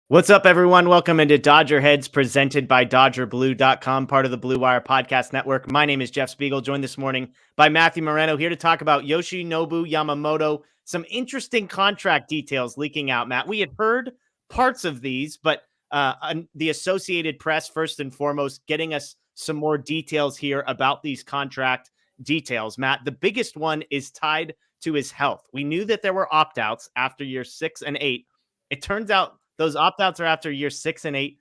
What's up, everyone? Welcome into DodgerHeads, presented by DodgerBlue.com, part of the Blue Wire Podcast Network. My name is Jeff Spiegel, joined this morning by Matthew Moreno, here to talk about Yoshinobu Yamamoto. Some interesting contract details leaking out, Matt. We had heard parts of these, but the Associated Press, first and foremost, getting us some more details here about these contract details. Matt, the biggest one is tied to his health. We knew that there were opt-outs after year 6 and 8. It turns out those opt-outs are after year 6 and 8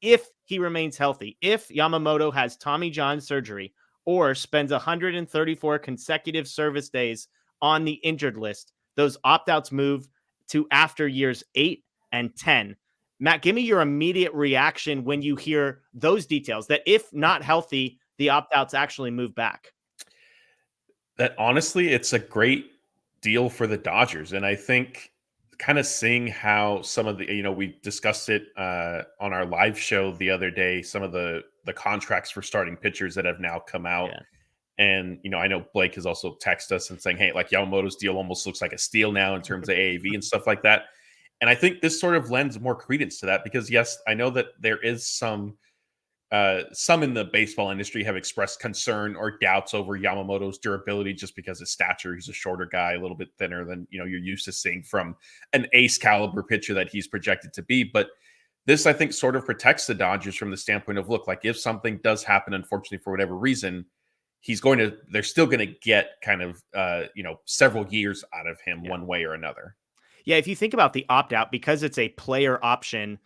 if he remains healthy. If Yamamoto has Tommy John surgery or spends 134 consecutive service days on the injured list, those opt-outs move to after years 8 and 10. Matt, give me your immediate reaction when you hear those details, that if not healthy, the opt-outs actually move back. That honestly, it's a great deal for the Dodgers. And I think kind of seeing how some of the, we discussed it on our live show the other day, some of the contracts for starting pitchers that have now come out. Yeah. And, I know Blake has also texted us and saying, hey, like Yamamoto's deal almost looks like a steal now in terms of AAV and stuff like that. And I think this sort of lends more credence to that because, yes, I know that there is some in the baseball industry have expressed concern or doubts over Yamamoto's durability just because his stature. He's a shorter guy, a little bit thinner than you're used to seeing from an ace caliber pitcher that he's projected to be. But this, I think, sort of protects the Dodgers from the standpoint of, look, like if something does happen, unfortunately, for whatever reason, they're still going to get kind of, several years out of him one way or another. Yeah, if you think about the opt-out, because it's a player option,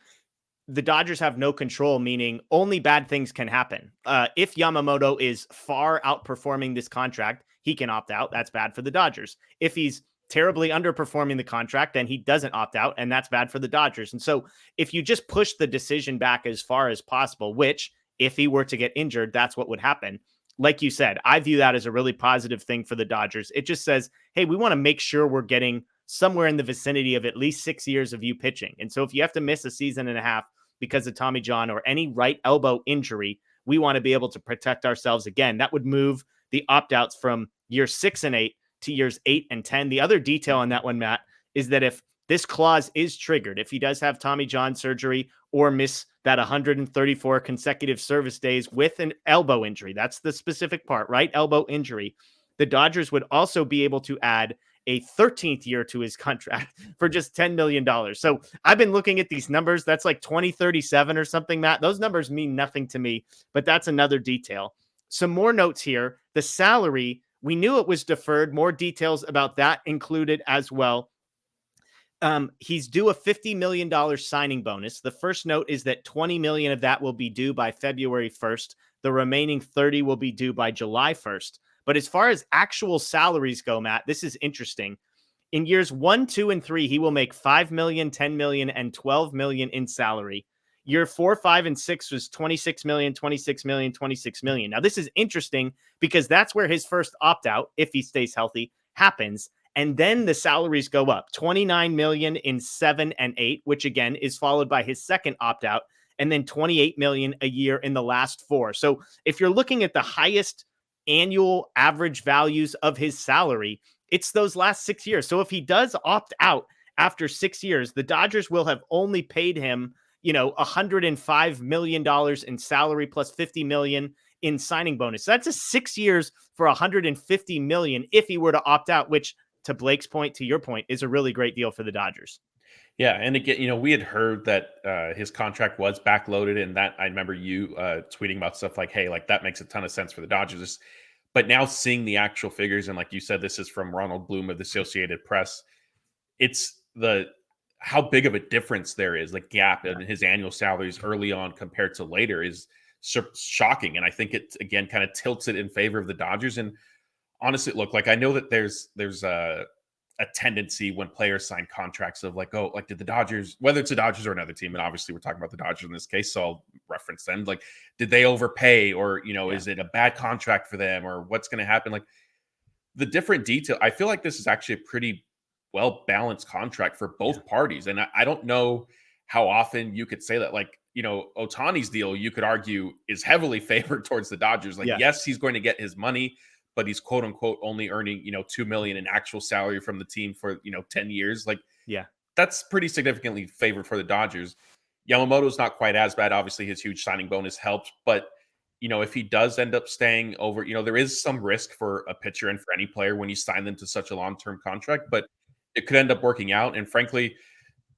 the Dodgers have no control, meaning only bad things can happen. If Yamamoto is far outperforming this contract, he can opt out. That's bad for the Dodgers. If he's terribly underperforming the contract, then he doesn't opt out, and that's bad for the Dodgers. And so if you just push the decision back as far as possible, which if he were to get injured, that's what would happen. Like you said, I view that as a really positive thing for the Dodgers. It just says, hey, we want to make sure we're getting somewhere in the vicinity of at least 6 years of you pitching. And so if you have to miss a season and a half because of Tommy John or any right elbow injury, we want to be able to protect ourselves again. That would move the opt-outs from year 6 and 8 to years 8 and 10. The other detail on that one, Matt, is that if this clause is triggered, if he does have Tommy John surgery or miss that 134 consecutive service days with an elbow injury, that's the specific part, right? Elbow injury. The Dodgers would also be able to add a 13th year to his contract for just $10 million. So I've been looking at these numbers. That's like 2037 or something, Matt. Those numbers mean nothing to me, but that's another detail. Some more notes here. The salary, we knew it was deferred. More details about that included as well. He's due a $50 million signing bonus. The first note is that $20 million of that will be due by February 1st. The remaining 30 will be due by July 1st. But as far as actual salaries go, Matt, this is interesting. In years 1, 2, and 3, he will make $5 million, $10 million, and $12 million in salary. Year 4, 5, and 6 was $26 million, $26 million, $26 million. Now, this is interesting because that's where his first opt-out, if he stays healthy, happens. And then the salaries go up, $29 million in 7 and 8, which again is followed by his second opt-out, and then $28 million a year in the last 4. So if you're looking at the highest annual average values of his salary, it's those last 6 years. So if he does opt out after 6 years, the Dodgers will have only paid him, $105 million in salary plus $50 million in signing bonus. So that's a 6 years for $150 million if he were to opt out, which, to Blake's point, to your point, is a really great deal for the Dodgers. Yeah, and again, we had heard that his contract was backloaded, and that I remember you tweeting about stuff like, "Hey, like that makes a ton of sense for the Dodgers." But now seeing the actual figures, and like you said, this is from Ronald Bloom of the Associated Press. It's how big of a difference there is, like gap in his annual salaries early on compared to later is shocking, and I think it again kind of tilts it in favor of the Dodgers. And honestly, look, like I know that there's a tendency when players sign contracts of like, oh, like did the Dodgers, whether it's the Dodgers or another team, and obviously we're talking about the Dodgers in this case, so I'll reference them. Like, did they overpay, or is it a bad contract for them, or what's going to happen? Like the different detail. I feel like this is actually a pretty well balanced contract for both parties, and I don't know how often you could say that. Like Ohtani's deal, you could argue, is heavily favored towards the Dodgers. Like, yes, he's going to get his money, but he's quote unquote only earning, $2 million in actual salary from the team for, 10 years. Like, that's pretty significantly favored for the Dodgers. Yamamoto's not quite as bad. Obviously, his huge signing bonus helps, but if he does end up staying over, there is some risk for a pitcher and for any player when you sign them to such a long-term contract, but it could end up working out. And frankly,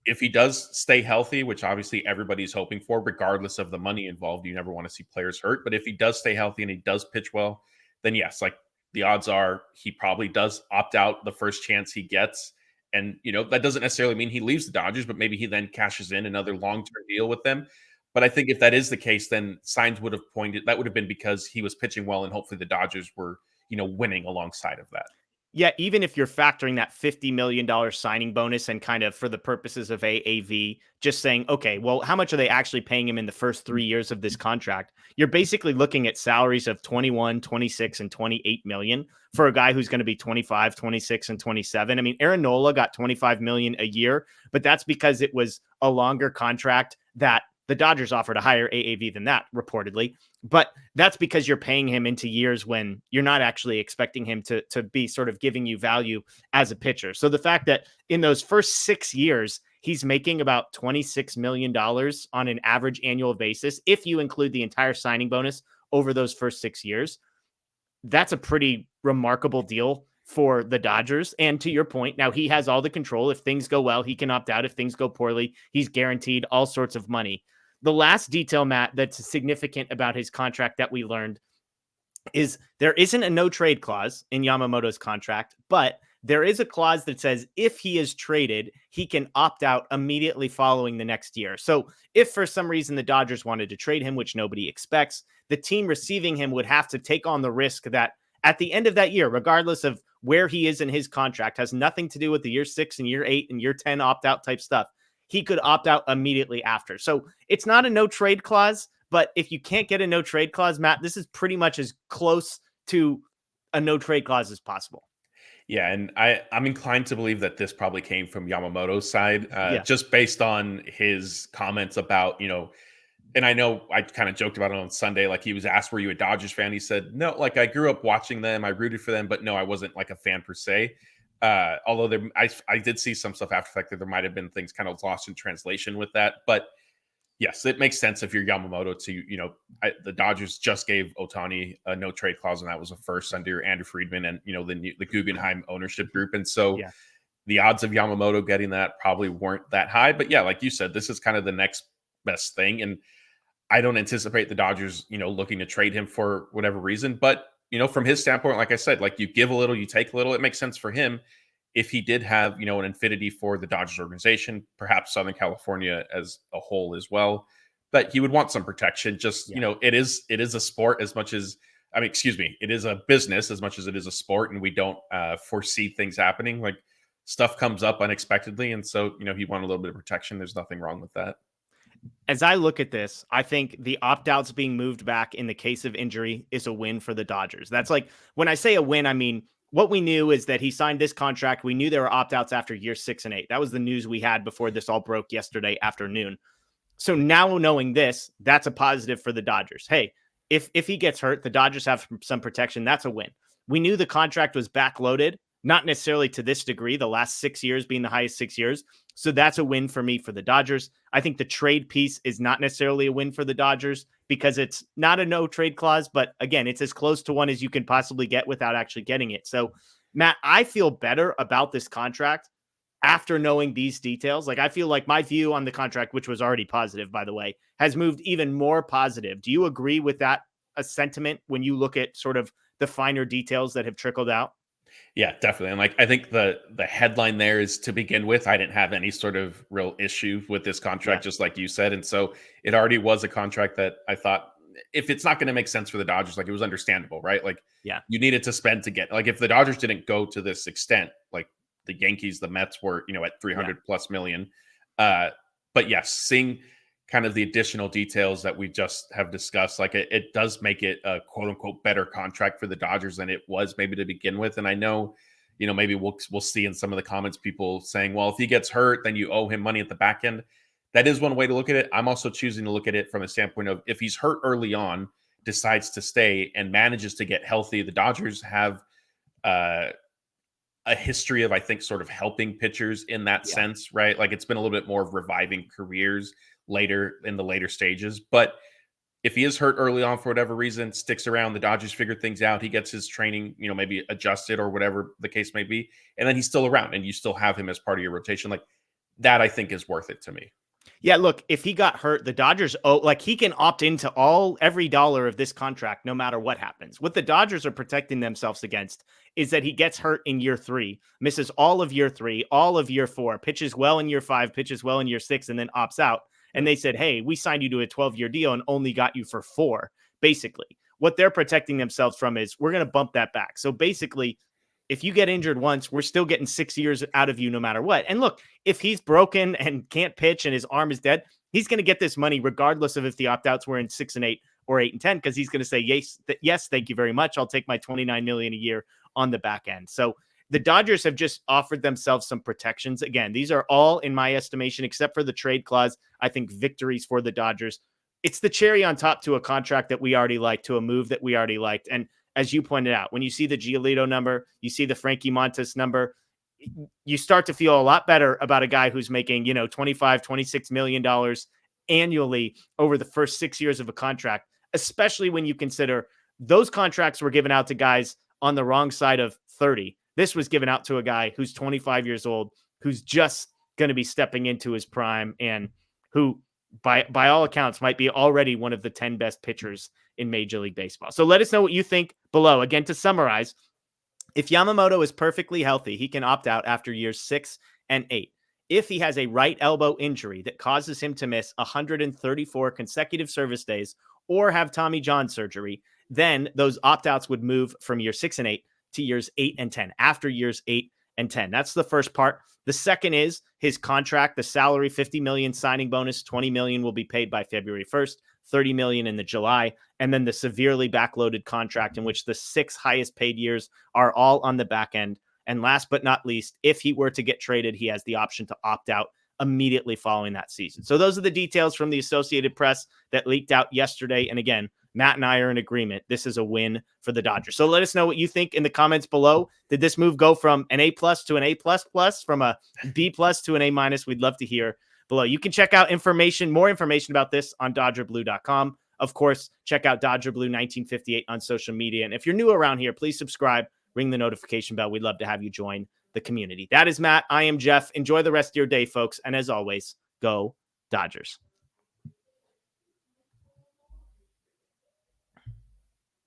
if he does stay healthy, which obviously everybody's hoping for, regardless of the money involved, you never want to see players hurt. But if he does stay healthy and he does pitch well, then yes, like the odds are he probably does opt out the first chance he gets. And, that doesn't necessarily mean he leaves the Dodgers, but maybe he then cashes in another long-term deal with them. But I think if that is the case, then signs would have pointed, that would have been because he was pitching well and hopefully the Dodgers were, winning alongside of that. Yeah, even if you're factoring that $50 million signing bonus and kind of for the purposes of AAV, just saying, okay, well, how much are they actually paying him in the first 3 years of this contract? You're basically looking at salaries of 21, 26, and 28 million for a guy who's going to be 25, 26, and 27. I mean, Aaron Nola got 25 million a year, but that's because it was a longer contract that the Dodgers offered a higher AAV than that, reportedly. But that's because you're paying him into years when you're not actually expecting him to be sort of giving you value as a pitcher. So the fact that in those first 6 years, he's making about $26 million on an average annual basis, if you include the entire signing bonus over those first 6 years, that's a pretty remarkable deal for the Dodgers. And to your point, now he has all the control. If things go well, he can opt out. If things go poorly, he's guaranteed all sorts of money. The last detail, Matt, that's significant about his contract that we learned is there isn't a no trade clause in Yamamoto's contract, but there is a clause that says if he is traded, he can opt out immediately following the next year. So if for some reason the Dodgers wanted to trade him, which nobody expects, the team receiving him would have to take on the risk that at the end of that year, regardless of where he is in his contract, has nothing to do with the year 6 and year 8 and year 10 opt out type stuff. He could opt out immediately after. So it's not a no trade clause, but if you can't get a no trade clause, Matt, this is pretty much as close to a no trade clause as possible. Yeah, and I'm inclined to believe that this probably came from Yamamoto's side, Yeah. just based on his comments about, and I know I kind of joked about it on Sunday, like he was asked, were you a Dodgers fan? He said, no, like I grew up watching them, I rooted for them, but no, I wasn't like a fan per se. Although I did see some stuff after the fact that there might have been things kind of lost in translation with that, but yes, it makes sense if you're Yamamoto to, the Dodgers just gave Ohtani a no trade clause, and that was a first under Andrew Friedman and, the Guggenheim ownership group. And so the odds of Yamamoto getting that probably weren't that high. But yeah, like you said, this is kind of the next best thing. And I don't anticipate the Dodgers, looking to trade him for whatever reason. But, from his standpoint, like I said, like you give a little, you take a little, it makes sense for him. If he did have, an affinity for the Dodgers organization, perhaps Southern California as a whole as well, but he would want some protection. Just, it is a sport as much as, it is a business as much as it is a sport, and we don't foresee things happening. Like stuff comes up unexpectedly. And so, if you want a little bit of protection, there's nothing wrong with that. As I look at this, I think the opt-outs being moved back in the case of injury is a win for the Dodgers. That's like, when I say a win, I mean, what we knew is that he signed this contract. We knew there were opt-outs after year 6 and 8. That was the news we had before this all broke yesterday afternoon. So now knowing this, that's a positive for the Dodgers. Hey, if he gets hurt, the Dodgers have some protection. That's a win. We knew the contract was backloaded, not necessarily to this degree, the last 6 years being the highest 6 years. So that's a win for me for the Dodgers. I think the trade piece is not necessarily a win for the Dodgers because it's not a no trade clause, but again, it's as close to one as you can possibly get without actually getting it. So Matt, I feel better about this contract after knowing these details. Like I feel like my view on the contract, which was already positive, by the way, has moved even more positive. Do you agree with that a sentiment when you look at sort of the finer details that have trickled out? Yeah, definitely. And like I think the headline there is to begin with, I didn't have any sort of real issue with this contract, just like you said. And so it already was a contract that I thought if it's not going to make sense for the Dodgers, like it was understandable, right? Like you needed to spend to get, like if the Dodgers didn't go to this extent, like the Yankees, the Mets were, at 300 plus million. But yes, seeing kind of the additional details that we just have discussed, like it does make it a quote unquote better contract for the Dodgers than it was maybe to begin with. And I know, maybe we'll see in some of the comments people saying, well, if he gets hurt, then you owe him money at the back end. That is one way to look at it. I'm also choosing to look at it from a standpoint of if he's hurt early on, decides to stay and manages to get healthy, the Dodgers have a history of, I think, sort of helping pitchers in that sense, right? Like it's been a little bit more of reviving careers later in the later stages. But if he is hurt early on for whatever reason, sticks around, the Dodgers figure things out, he gets his training, maybe adjusted or whatever the case may be, and then he's still around and you still have him as part of your rotation. Like that, I think is worth it to me. Yeah, look, if he got hurt, the Dodgers, he can opt into every dollar of this contract no matter what happens. What the Dodgers are protecting themselves against is that he gets hurt in year 3, misses all of year 3, all of year 4, pitches well in year 5, pitches well in year 6, and then opts out. And they said, hey, we signed you to a 12-year deal and only got you for 4, basically. What they're protecting themselves from is we're going to bump that back. So basically, if you get injured once, we're still getting 6 years out of you no matter what. And look, if he's broken and can't pitch and his arm is dead, he's going to get this money regardless of if the opt-outs were in 6 and 8 or 8 and 10, because he's going to say, yes, thank you very much. I'll take my $29 million a year on the back end. So the Dodgers have just offered themselves some protections. Again, these are all, in my estimation, except for the trade clause, I think victories for the Dodgers. It's the cherry on top to a contract that we already liked, to a move that we already liked. And as you pointed out, when you see the Giolito number, you see the Frankie Montas number, you start to feel a lot better about a guy who's making, $25, $26 million annually over the first 6 years of a contract, especially when you consider those contracts were given out to guys on the wrong side of 30. This was given out to a guy who's 25 years old, who's just going to be stepping into his prime and who, by all accounts, might be already one of the 10 best pitchers in Major League Baseball. So let us know what you think below. Again, to summarize, if Yamamoto is perfectly healthy, he can opt out after years 6 and 8. If he has a right elbow injury that causes him to miss 134 consecutive service days or have Tommy John surgery, then those opt-outs would move from year 6 and 8 to years 8 and 10, after years 8 and 10. That's the first part. The second is his contract, the salary, $50 million signing bonus, $20 million will be paid by February 1st, $30 million in the July, and then the severely backloaded contract in which the 6 highest paid years are all on the back end. And last but not least, if he were to get traded, he has the option to opt out immediately following that season. So those are the details from the Associated Press that leaked out yesterday. And again, Matt and I are in agreement. This is a win for the Dodgers. So let us know what you think in the comments below. Did this move go from an A+ to an A++, from a B+ to an A-? We'd love to hear below. You can check out more information about this on DodgerBlue.com. Of course, check out DodgerBlue1958 on social media. And if you're new around here, please subscribe, ring the notification bell. We'd love to have you join the community. That is Matt. I am Jeff. Enjoy the rest of your day, folks. And as always, go Dodgers.